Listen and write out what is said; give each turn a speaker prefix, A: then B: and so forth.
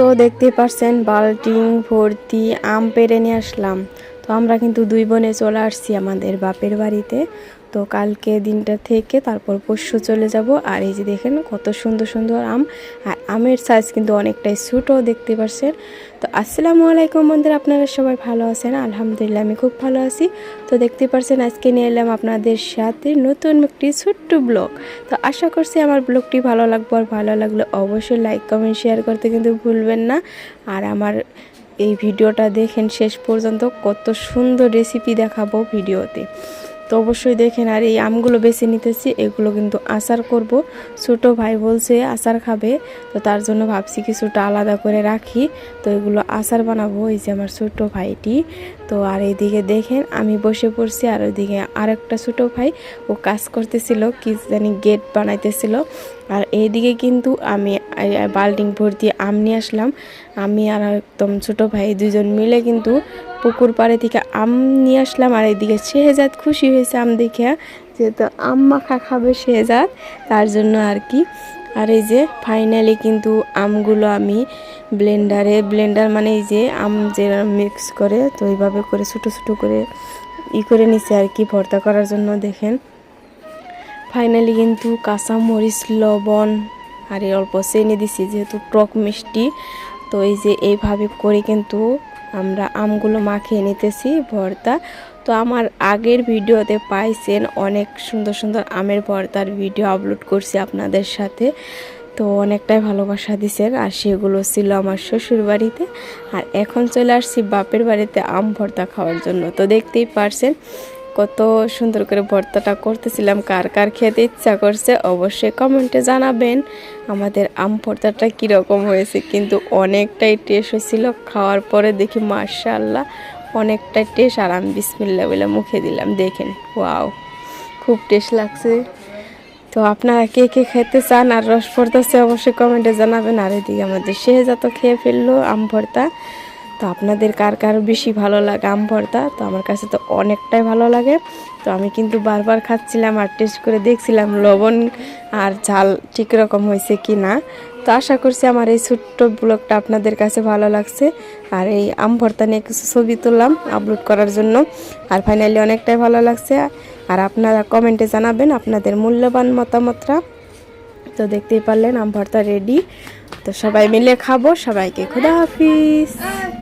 A: তো দেখতেই পারছেন বালতিং ভর্তি আম পেড়ে নিয়ে আসলাম। তো আমরা কিন্তু দুই বোনে চলে আসছি আমাদের বাপের বাড়িতে। তো কালকে দিনটা থেকে তারপর পরশু চলে যাব। আর এই যে দেখেন কত সুন্দর সুন্দর আম, আর আমের সাইজ কিন্তু অনেকটাই ছোটো দেখতে পাচ্ছেন। তো আসসালামু আলাইকুম বন্ধুরা, আপনারা সবাই ভালো আছেন? আলহামদুলিল্লাহ আমি খুব ভালো আছি। তো দেখতে পাচ্ছেন আজকে নিয়ে এলাম আপনাদের সাথে নতুন একটি ছোট্ট ব্লগ। তো আশা করছি আমার ব্লগটি ভালো লাগবে, আর ভালো লাগলে অবশ্যই লাইক কমেন্ট শেয়ার করতে কিন্তু ভুলবেন না। আর আমার এই ভিডিওটা দেখেন শেষ পর্যন্ত, কত সুন্দর রেসিপি দেখাবো ভিডিওতে, তো অবশ্যই দেখেন। আর এই আমগুলো বেছে নিতেছি, এগুলো কিন্তু আচার করব। ছোটো ভাই বলছে আচার খাবে, তো তার জন্য ভাবছি কিছুটা আলাদা করে রাখি। তো এগুলো আচার বানাবো। এই যে আমার ছোটো ভাইটি। তো আর এইদিকে দেখেন আমি বসে পড়ছি, আর ওইদিকে আরেকটা ছোটো ভাই ও কাজ করতেছিল, কি জানি গেট বানাইতেছিল। আর এইদিকে কিন্তু আমি বাল্টিং ভর্তি আম নিয়ে আসলাম। আমি আর একদম ছোটো ভাই দুজন মিলে কিন্তু পুকুর পাড়ে থেকে আম নিয়ে আসলাম। আর এইদিকে শেহজাদ খুশি হয়েছে আম দেখে, যেহেতু আম মাখা খাবে শেহজাদ, তার জন্য আর কি। আর এই যে ফাইনালি কিন্তু আমগুলো আমি ব্লেন্ডার মানে এই যে আম যে মিক্স করে, তো এইভাবে করে ছোটো ছোটো করে করে নিছে আর কি ভর্তা করার জন্য। দেখেন ফাইনালি কিন্তু কাঁচা মরিচ, লবণ আর এই অল্প চিনি দিছি, যেহেতু টক মিষ্টি। তো এই যে এইভাবে করে কিন্তু আমরা আমগুলো মাখিয়ে নিতেছি ভর্তা। তো আমার আগের ভিডিওতে পাইছেন অনেক সুন্দর সুন্দর আমের ভর্তার ভিডিও আপলোড করছি আপনাদের সাথে, তো অনেকটাই ভালোবাসা দিছেন। আর সেগুলো ছিল আমার শ্বশুর বাড়িতে, আর এখন চলে আসছি বাপের বাড়িতে আম ভর্তা খাওয়ার জন্য। তো দেখতেই পারছেন কত সুন্দর করে ভর্তাটা করতেছিলাম। কার কার খেতে ইচ্ছা করছে অবশ্যই কমেন্টে জানাবেন আমাদের আম ভর্তাটা কীরকম হয়েছে। কিন্তু অনেকটাই টেস্ট হয়েছিল, খাওয়ার পরে দেখি মাশাআল্লাহ অনেকটাই টেস্ট। আর আমি বিসমিল্লাহ বলে মুখে দিলাম, দেখেন ওয়াও খুব টেস্ট লাগছে। তো আপনারা কে কে খেতে চান আর রস পড়তেছে অবশ্যই কমেন্টে জানাবেন। আর এদিকে আমাদের শেহজাদ তো খেয়ে ফেললো আম ভর্তা। তো আপনাদের কার কার বেশি ভালো লাগে আম ভর্তা? তো আমার কাছে তো অনেকটাই ভালো লাগে। তো আমি কিন্তু বারবার খাচ্ছিলাম আর টেস্ট করে দেখছিলাম লবণ আর ঝাল ঠিক রকম হয়েছে কি না। তো আশা করছি আমার এই ছোট্ট ব্লগটা আপনাদের কাছে ভালো লাগছে। আর এই আম ভর্তা নিয়ে কিছু ছবি তুললাম আপলোড করার জন্য। আর ফাইনালি অনেকটাই ভালো লাগছে। আর আপনারা কমেন্টে জানাবেন আপনাদের মূল্যবান মতামতটা। তো দেখতেই পারলেন আম ভর্তা রেডি। তো সবাই মিলে খাবো। সবাইকে খোদা হাফিজ।